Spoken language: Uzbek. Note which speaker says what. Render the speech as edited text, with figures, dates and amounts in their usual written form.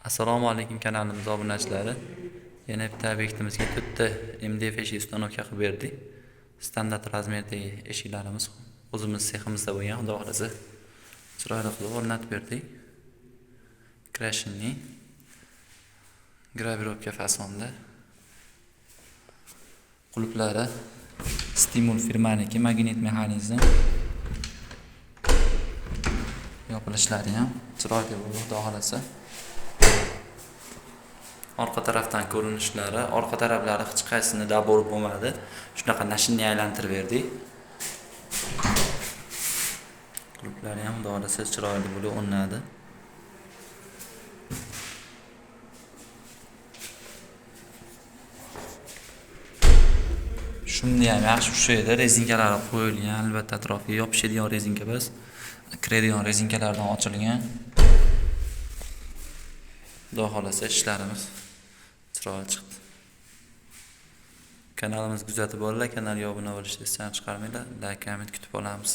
Speaker 1: Assalomu alaykum kanalimiz obunachilari. Yana bitta obyektimizga 4 ta MDF eshik ustanovka qilib berdik. Standart razmerdagi eshiklarimiz o'zimiz seximizda bo'lgan, xudo xolasa chiroyli qilib o'rnatib berdik. Krashinning gravirovka fasonda. Qulplari Stimul firmaniki, magnit mexanizm. Yopilishlari ham chiroyli bo'ldi, xudo xolasa. Orqa tarafdan ko'rinishlari, orqa taraflari hech qaysini dabor bo'lmadi. Shunaqa nashinni aylantirib berdik. Quluplari ham xudo xolasa chiroyli bo'lib o'rnadi. Shunda ham yaxshi ushlaydi, rezinkalari qo'yilgan, albatta atrofiga yopishadigan rezinka emas, kiradigan rezinkalardan ochilgan. Xudo xolasa ishlarimiz chiroyli chiqdi. Kanalimizni kuzatib borlar, kanalga obuna bo'lishni esdan chiqarmanglar. Like, comment kutib olamiz.